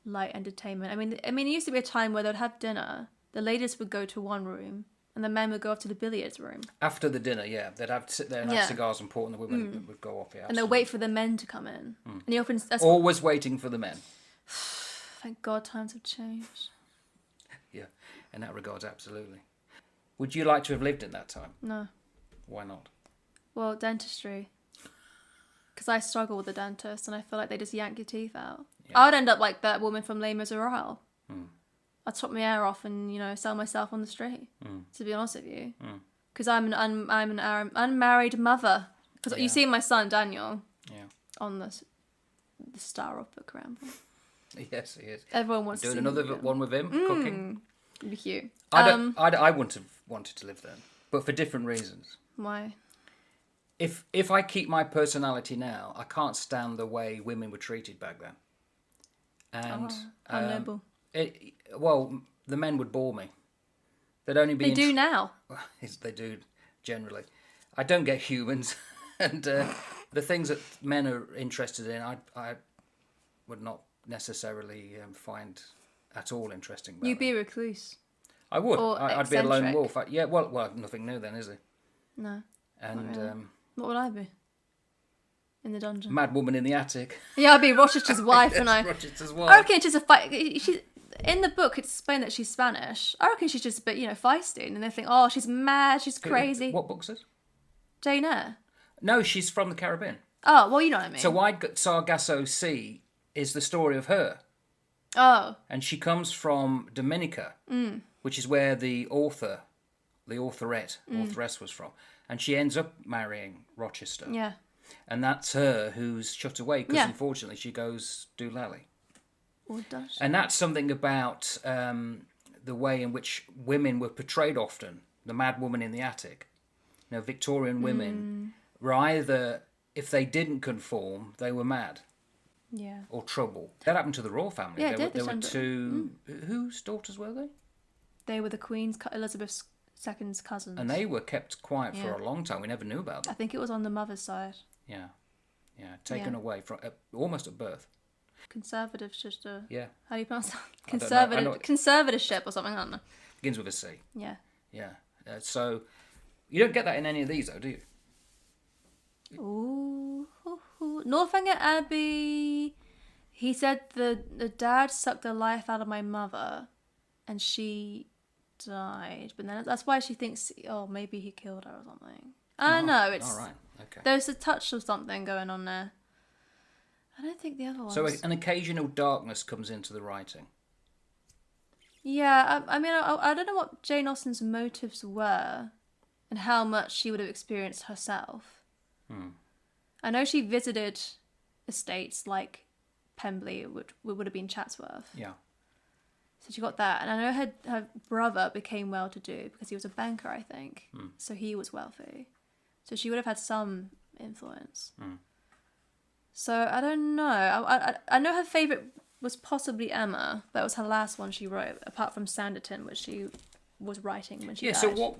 light entertainment. I mean, it used to be a time where they'd have dinner, the ladies would go to one room, and the men would go off to the billiards room.
After the dinner, yeah. They'd have to sit there and have cigars and port, and the women would go off, yeah.
And they'd wait for the men to come in. And he often...
Always waiting for the men.
Thank God times have changed.
Yeah, in that regard, absolutely. Would you like to have lived in that time?
No.
Why not?
Well, dentistry. Because I struggle with the dentist, and I feel like they just yank your teeth out. Yeah. I would end up like that woman from Les Miserables. I'd chop my hair off and, you know, sell myself on the street, to be honest with you. Because I'm an unmarried mother. Because you see my son, Daniel, on the star of book-ramble.
Yes, he is.
Everyone wants to
doing
see
another one with him, cooking.
It'd be cute.
I wouldn't have wanted to live there, but for different reasons.
Why?
If I keep my personality now, I can't stand the way women were treated back then. And
how noble.
Well, the men would bore me. They'd only be.
They do now.
They do generally. I don't get humans, and the things that men are interested in, I would not necessarily find at all interesting.
You'd be a recluse.
I would.
Or
I'd be a lone wolf. Well, nothing new then, is it?
No.
And
really. What would I be? In the dungeon.
Mad woman in the attic.
Yeah, I'd be Rochester's wife, and
Rochester's wife.
I reckon she's a fight. She's in the book. It's explained that she's Spanish. I reckon she's just a bit, feisty, and they think, oh, she's mad, she's crazy.
What book's it?
Jane Eyre.
No, she's from the Caribbean.
Oh, well, you know what I mean.
So Wide Sargasso Sea is the story of her.
Oh.
And she comes from Dominica, which is where the authoress was from. And she ends up marrying Rochester.
Yeah.
And that's her who's shut away because unfortunately she goes doolally.
Or does she?
And that's something about the way in which women were portrayed often. The mad woman in the attic. Victorian women were either, if they didn't conform, they were mad.
Yeah.
Or trouble. That happened to the royal family.
Yeah,
there were two... Whose daughters were they?
They were the Queen's, Elizabeth II's cousins.
And they were kept quiet for a long time. We never knew about them.
I think it was on the mother's side.
Yeah. Taken away from almost at birth.
Conservative sister.
Yeah.
How do you pronounce that? Conservatorship or something, I don't know.
Begins with a C.
Yeah.
Yeah. So you don't get that in any of these, though, do you?
Ooh. Northanger Abbey. He said the dad sucked the life out of my mother, and she died. But then that's why she thinks, maybe he killed her or something. I don't know. It's
all right. Okay.
There's a touch of something going on there. I don't think the other ones.
So an occasional darkness comes into the writing.
Yeah, I mean, I don't know what Jane Austen's motives were, and how much she would have experienced herself. I know she visited estates like Pemberley, which would have been Chatsworth.
Yeah.
So she got that. And I know her brother became well-to-do because he was a banker, I think. So he was wealthy. So she would have had some influence. So I don't know. I know her favourite was possibly Emma. That was her last one she wrote, apart from Sanditon, which she was writing when she
Yeah,
died.
so what...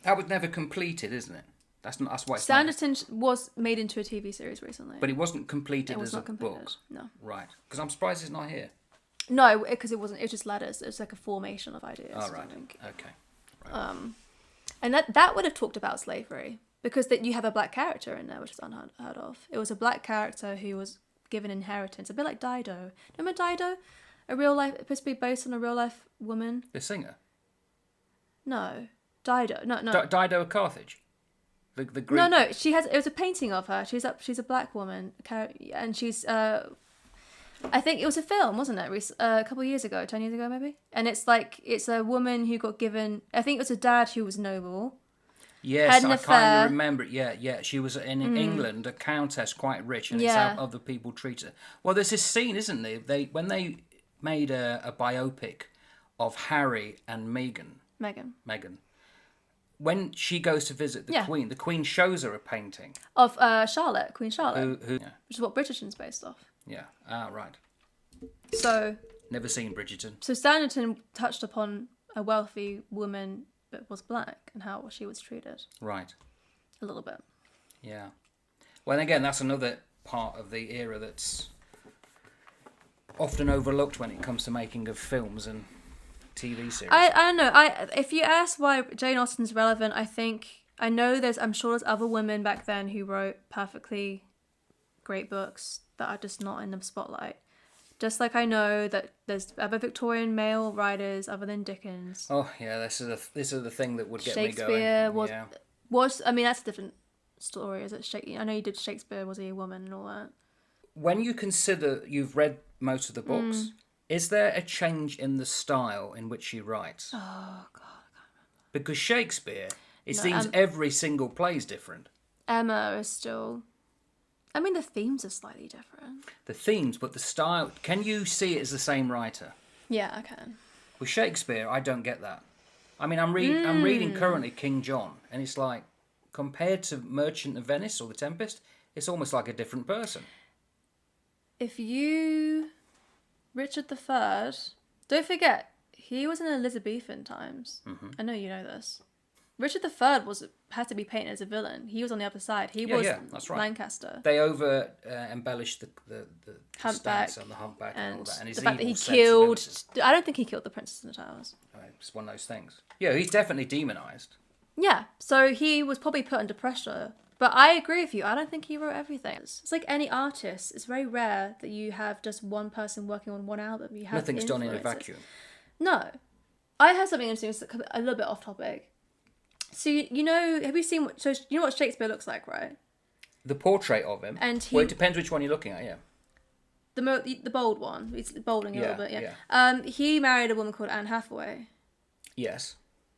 That was never completed, isn't it? That's why it's not...
Sanditon was made into a TV series recently.
But it wasn't completed
It was
as
not
a
completed.
book.
No.
Right. Because I'm surprised it's not here.
No, because it wasn't. It was just letters. It was like a formation of ideas.
Oh, right.
I think.
Okay. Right.
And that would have talked about slavery because that you have a black character in there, which is unheard of. It was a black character who was given inheritance, a bit like Dido. Remember Dido? A real life, supposed to be based on a real life woman.
The singer?
No, Dido. No.
Dido of Carthage? The Greek...
No. She has. It was a painting of her. She's a black woman, and she's. I think it was a film, wasn't it? A couple of years ago, 10 years ago, maybe. And it's a woman who got given. I think it was a dad who was noble.
Yes,
had an
I
affair.
kind of remember it. Yeah. She was in England, a countess, quite rich, and it's how other people treat her. Well, there's this scene, isn't there? When they made a biopic of Harry and Meghan. When she goes to visit the Queen shows her a painting
Of Charlotte, Queen Charlotte.
Who?
Which is what Bridgerton's based off.
Yeah. Ah, right.
So.
Never seen Bridgerton.
So Sanditon touched upon a wealthy woman that was black and how she was treated.
Right.
A little bit.
Yeah. Well, again, that's another part of the era that's often overlooked when it comes to making of films and TV series.
I don't know. If you ask why Jane Austen's relevant, I'm sure there's other women back then who wrote perfectly great books that are just not in the spotlight. Just like I know that there's other Victorian male writers other than Dickens.
Oh yeah, this is the thing that would get me going.
Shakespeare was. I mean, that's a different story. Is it? I know you did Shakespeare. Was he a woman and all that?
When you consider you've read most of the books, is there a change in the style in which she writes?
Oh God, I can't remember.
Because Shakespeare, it seems every single play is different.
Emma is still. I mean, the themes are slightly different.
The themes, but the style. Can you see it as the same writer?
Yeah, I can.
With Shakespeare, I don't get that. I mean, I'm reading currently King John, and it's like compared to Merchant of Venice or The Tempest, it's almost like a different person.
Richard III, don't forget, he was in Elizabethan times.
Mm-hmm.
I know you know this. Richard III had to be painted as a villain. He was on the other side. He was
that's right.
Lancaster.
They over embellished the
Humpback
stance and the humpback
and
all that, and his
the fact that he
killed.
killed. I don't think he killed the Princess in the Towers.
It's one of those things. Yeah, he's definitely demonised.
Yeah, so he was probably put under pressure. But I agree with you. I don't think he wrote everything. It's like any artist. It's very rare that you have just one person working on one album. You have
Nothing's done in a
influences.
vacuum.
No. I have something interesting. It's a little bit off topic. So, you know, have you seen... So, you know what Shakespeare looks like, right?
The portrait of him.
And
well, it depends which one you're looking at, yeah.
The bold one. It's bolding a little bit, yeah.
Yeah.
He married a woman called Anne Hathaway.
Yes.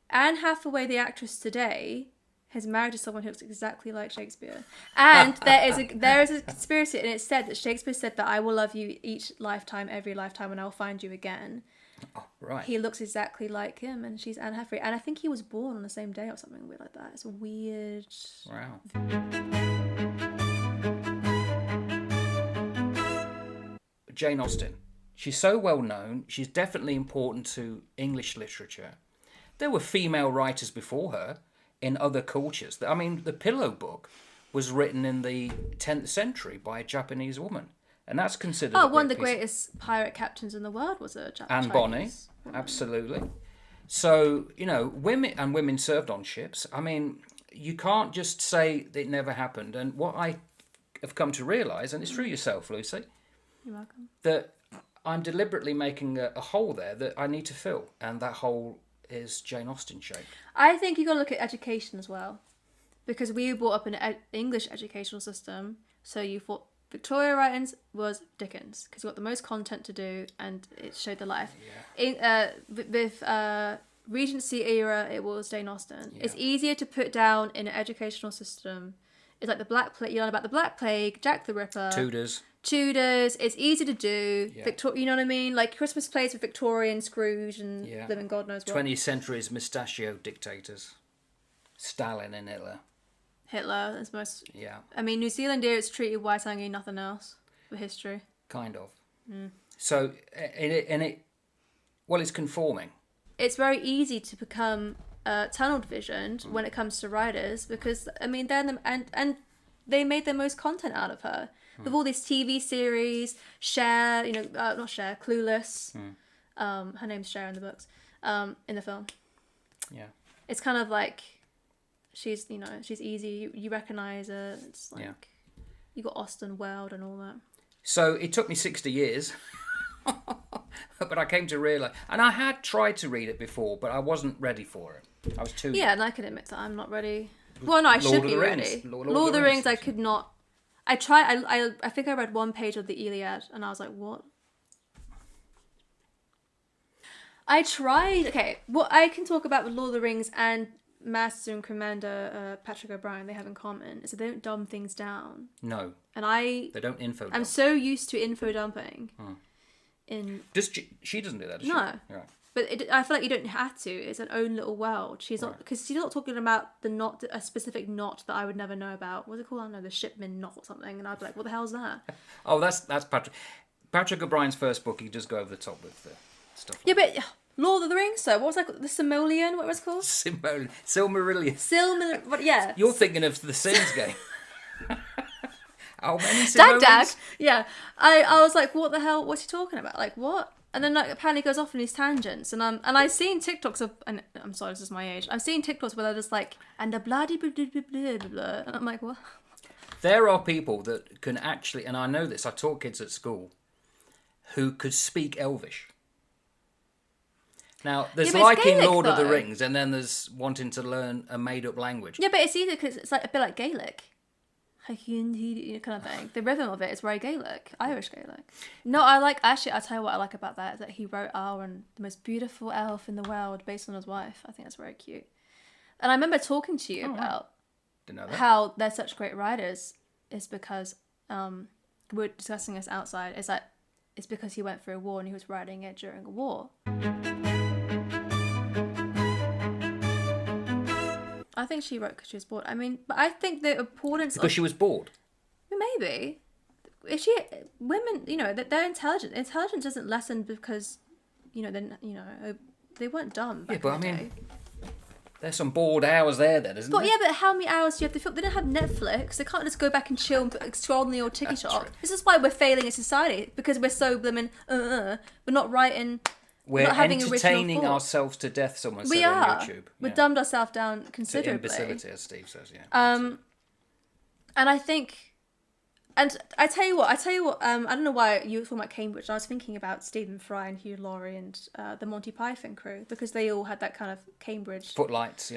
Anne Hathaway, the actress today, has married to someone who looks exactly like Shakespeare. And there is a conspiracy, and it's said that Shakespeare said that I will love you each lifetime, every lifetime, and I'll find you again.
Oh, right.
He looks exactly like him, and she's Anne Hathaway. And I think he was born on the same day or something weird like that. It's a weird...
Wow. Jane Austen. She's so well known. She's definitely important to English literature. There were female writers before her in other cultures. I mean, the Pillow Book was written in the 10th century by a Japanese woman. And that's considered
one of the greatest pirate captains in the world was a Japanese
Anne Bonny,
woman.
absolutely. So, you know, women served on ships. I mean, you can't just say that it never happened. And what I have come to realise, and it's through yourself, Lucy,
You're welcome.
that I'm deliberately making a hole there that I need to fill. And that hole is Jane Austen shaped.
I think you got to look at education as well. Because we were brought up in an English educational system. So you thought Victoria writings was Dickens. Because you got the most content to do and it showed the life.
Yeah.
With Regency era, it was Jane Austen.
Yeah.
It's easier to put down in an educational system. It's like the Black Plague. You learn about the Black Plague, Jack the Ripper. Tudors. It's easy to do.
Yeah.
You know what I mean? Like Christmas plays with Victorian Scrooge and living God knows what.
20th century's mustachio dictators. Stalin and Hitler.
Hitler is most...
Yeah.
I mean, New Zealand here, it's treated Waitangi, nothing else for history.
Kind of. So, well, it's conforming.
it's very easy to become tunnel visioned when it comes to writers, because I mean and they made the most content out of her with all these TV series. Cher, not Cher, Clueless. Her name's Cher in the books. In the film.
Yeah.
It's kind of like she's easy. You recognize her. It's like you got Austen World and all that.
So it took me 60 years. But I came to realise, and I had tried to read it before, but I wasn't ready for it. I was too young.
And I can admit that I'm not ready. Well, no, I should be ready.
Lord
of the Rings, I could not. I tried. I think I read one page of the Iliad, and I was like, what? I tried. Okay, what I can talk about with Lord of the Rings and Master and Commander Patrick O'Brian, they have in common is that they don't dumb things down.
No.
And
they don't info dump.
I'm so used to info dumping.
She doesn't do that, does
no.
she? Right.
But I feel like you don't have to. It's an own little world. She's not, because she's not talking about the knot, a specific knot that I would never know about. What's it called? I don't know, the Shipman knot or something. And I'd be like, what the hell's that?
Oh, that's Patrick O'Brien's first book. He just go over the top with the stuff.
But Lord of the Rings. So what was that? The Simoleon? What was it called?
Silmarillion.
But yeah.
You're thinking of the Sims game. How many Simoleons?
Dag. Yeah. I was like, what the hell? What's he talking about? Like what? And then apparently goes off on these tangents, and I've seen TikToks of, and I'm sorry, this is my age. I've seen TikToks where they're just like, and the bloody blah blah blah blah blah blah, and I'm like, what?
There are people that can actually, and I know this. I taught kids at school who could speak Elvish. Now, there's liking
Gaelic,
Lord of the
though.
Rings, and then there's wanting to learn a made-up language.
Yeah, but it's easy because it's like a bit like Gaelic. Kind of thing. The rhythm of it is very Gaelic, Irish Gaelic. No, I'll tell you what I like about that is that he wrote Arwen, the most beautiful elf in the world, based on his wife. I think that's very cute. And I remember talking to you about how they're such great writers is because we're discussing this outside. Is that it's because he went through a war and he was writing it during a war. I think she wrote because she was bored. I mean, but I think the importance
because she was bored.
Maybe. If women, they're intelligent. Intelligence doesn't lessen because, they weren't dumb.
Yeah, but I mean, there's some bored hours there then, isn't there?
Yeah, but how many hours do you have to film? They don't have Netflix. They can't just go back and chill and scroll on the old TikTok.
True.
This is why we're failing as society, because we're so blooming, we're not writing.
We're
not having
entertaining ourselves to death, someone said on YouTube.
We've dumbed ourselves down considerably.
To imbecility, as Steve says, yeah.
And I think, and I tell you what, I don't know why you were talking about Cambridge. I was thinking about Stephen Fry and Hugh Laurie and the Monty Python crew, because they all had that kind of Cambridge
footlights,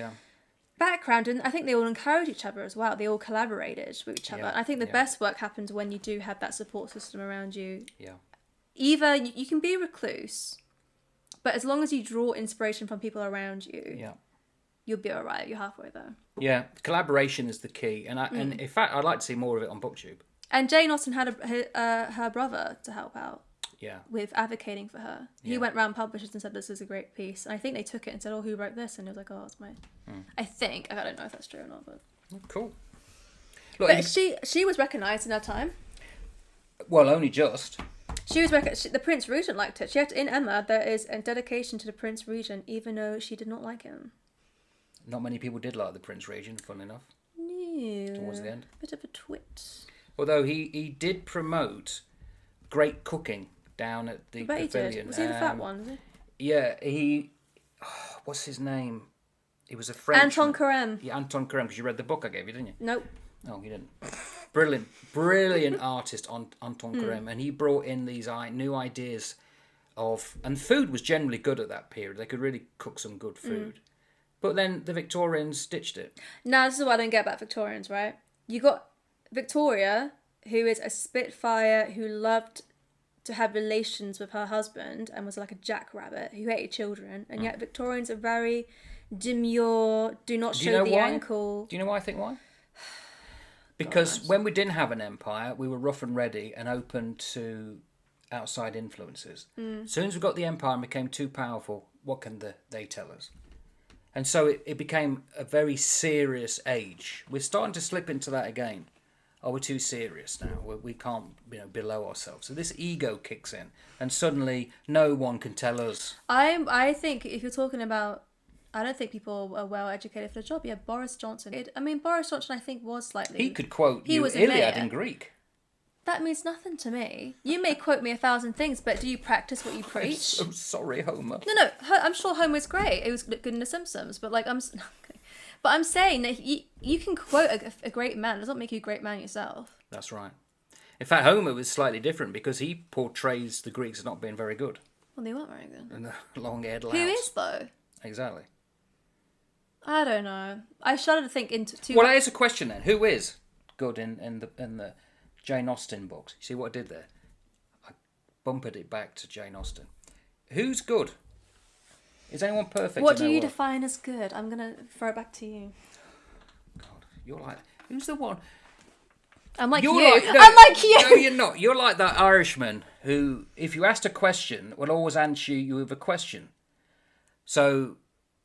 background, and I think they all encouraged each other as well. They all collaborated with each other. I think the best work happens when you do have that support system around you.
Yeah.
Either you can be a recluse, but as long as you draw inspiration from people around you, you'll be all right. You're halfway there.
Yeah, collaboration is the key, and and in fact, I'd like to see more of it on BookTube.
And Jane Austen had her brother to help out.
Yeah.
With advocating for her. He went round publishers and said, this is a great piece. And I think they took it and said, oh, who wrote this? And he was like, oh, it's mine. I think. I don't know if that's true or not, but...
Cool. Look,
but she was recognised in her time.
Well, only just.
She was the Prince Regent liked it. In Emma, there is a dedication to the Prince Regent, even though she did not like him.
Not many people did like the Prince Regent, fun enough.
Yeah.
Towards the end.
Bit of a twit.
Although he did promote great cooking down at the pavilion.
He did. Was he the fat one? Was he?
Yeah, what's his name? He was a French.
Anton Carême.
Yeah, Anton Carême, because you read the book I gave you, didn't you?
Nope.
No, you didn't. Brilliant artist, Anton Carême, and he brought in these new ideas of, and food was generally good at that period. They could really cook some good food. But then the Victorians ditched it.
Now, this is what I don't get about Victorians, right? You got Victoria, who is a spitfire, who loved to have relations with her husband and was like a jackrabbit who hated children, and yet Victorians are very demure, do not show the ankle.
Do you know why I think why? Because when we didn't have an empire, we were rough and ready and open to outside influences. As soon as we got the empire and became too powerful, what can they tell us? And so it became a very serious age. We're starting to slip into that again. oh, we're too serious now. We can't, below ourselves. So this ego kicks in, and suddenly no one can tell us.
I think if you're talking about, I don't think people are well educated for the job. Yeah, Boris Johnson. Boris Johnson, I think, was slightly.
He could quote
He
you
was a
Iliad
mayor.
in Greek.
That means nothing to me. You may quote me 1,000 things, but do you practice what you preach?
I'm so sorry, Homer.
No, I'm sure Homer's great. He was good in The Simpsons, but like but I'm saying that you can quote a great man. It doesn't make you a great man yourself.
That's right. In fact, Homer was slightly different because he portrays the Greeks as not being very good.
Well, they weren't very good.
And the long-haired louts.
Who is though?
Exactly.
I don't know. I started to think into two.
Well, here's a question then: who is good in the Jane Austen books? You see what I did there? I bumped it back to Jane Austen. Who's good? Is anyone perfect?
What do you define as good? I'm gonna throw it back to you.
God, you're like, who's the one?
I'm like
You're
you.
like, no,
I'm like you.
No, you're not. You're like that Irishman who, if you asked a question, will always answer you with a question. So,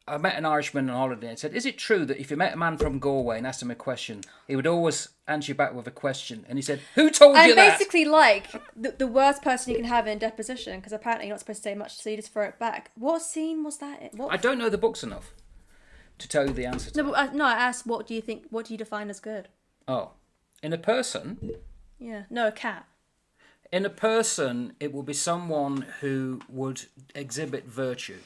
I met an Irishman on holiday and said, is it true that if you met a man from Galway and asked him a question, he would always answer you back with a question? And he said, who told you that?
I'm basically like the worst person you can have in deposition, because apparently you're not supposed to say much, so you just throw it back. What scene was that?
I don't know the books enough to tell you the answer to that.
I asked, what do you define as good?
Oh, in a person?
Yeah. No, a cat.
In a person, it will be someone who would exhibit virtue.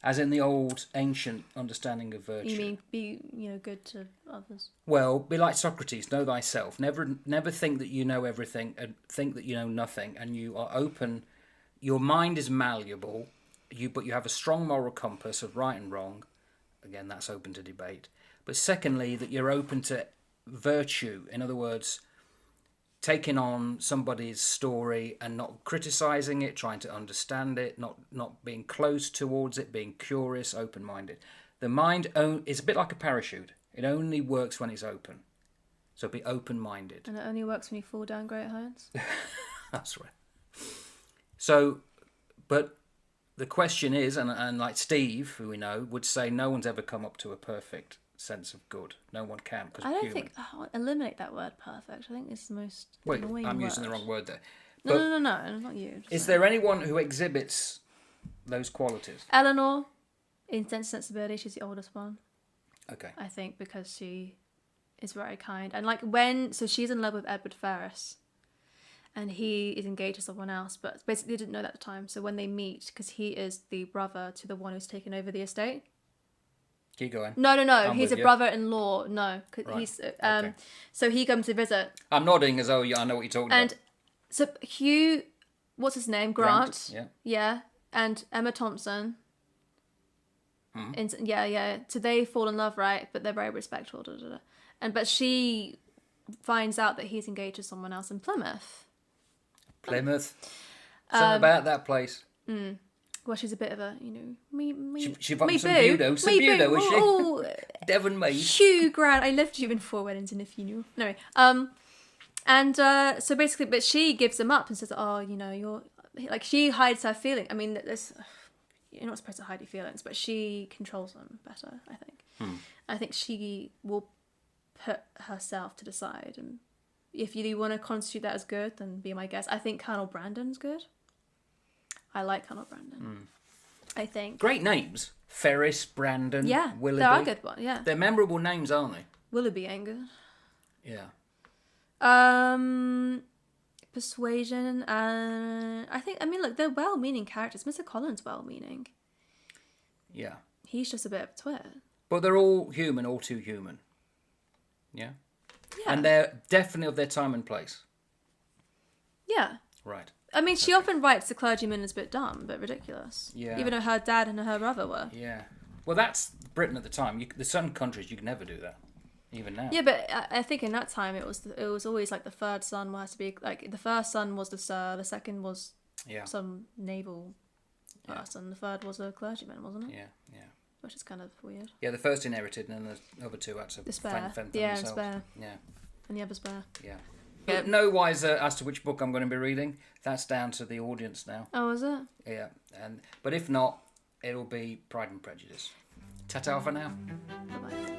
As in the old ancient understanding of virtue.
You mean be good to others?
Well, be like Socrates, know thyself. Never think that you know everything and think that you know nothing. And you are open. Your mind is malleable. But you have a strong moral compass of right and wrong. Again, that's open to debate. But secondly, that you're open to virtue. In other words, taking on somebody's story and not criticizing it, trying to understand it, not being close towards it, being curious, open-minded. The mind is a bit like a parachute. It only works when it's open. So be open-minded.
And it only works when you fall down great heights?
That's right. So, but the question is, and like Steve, who we know, would say no one's ever come up to a perfect sense of good. No one can, because
I don't think. Eliminate that word perfect. I think it's the most annoying
I'm
word.
using the wrong word there.
No, not you.
Is there anyone who exhibits those qualities?
Eleanor, in Sense and Sensibility, she's the oldest one.
Okay.
I think because she is very kind. And like so she's in love with Edward Ferrars. And he is engaged to someone else, but basically they didn't know that at the time. So when they meet, because he is the brother to the one who's taken over the estate.
Keep going.
No. He's a brother-in-law. No,
Right.
he's
Okay.
So he comes to visit.
I'm nodding as though I know what you're talking
And
about.
so Hugh, what's his name? Grant.
Yeah.
Yeah, and Emma Thompson.
Mm-hmm.
Yeah. So they fall in love, right? But they're very respectful. But she finds out that he's engaged to someone else in Plymouth.
Plymouth. Something about that place.
Well, she's a bit of a, me
She from
me
some
boo.
Budo. Some
Me
Budo,
boo.
is she?
Oh,
Devon Maid.
Hugh Grant. I lived you in 4 weddings, and if you knew. No. So basically, but she gives him up and says, "Oh, you're like," she hides her feeling. I mean, you're not supposed to hide your feelings, but she controls them better, I think. I think she will put herself to the side, and if you want to constitute that as good, then be my guest. I think Colonel Brandon's good. I like Colonel Brandon. I think.
Great names. Ferris, Brandon,
Yeah,
Willoughby.
there are good ones, yeah.
They're memorable names, aren't they?
Willoughby ain't good.
Yeah.
Persuasion, look, they're well-meaning characters. Mr. Collins well-meaning.
Yeah.
He's just a bit of a twit.
But they're all human, all too human. Yeah?
Yeah.
And they're definitely of their time and place.
Yeah.
Right.
I mean, she often writes the clergyman as a bit dumb, but ridiculous.
Yeah.
Even though her dad and her brother were.
Yeah. Well, that's Britain at the time. There's certain countries you can never do that, even now.
Yeah, but I think in that time it was always like the third son has to be like the first son was the sir, the second was some naval person, the third was a clergyman, wasn't it?
Yeah.
Which is kind of weird.
Yeah, the first inherited, and then the other two had to fend for themselves.
Spare.
Yeah.
And the other spare.
Yeah. But no wiser as to which book I'm going to be reading. That's down to the audience now.
Oh, is it?
Yeah, but if not, it'll be Pride and Prejudice. Ta-ta for now.
Bye-bye.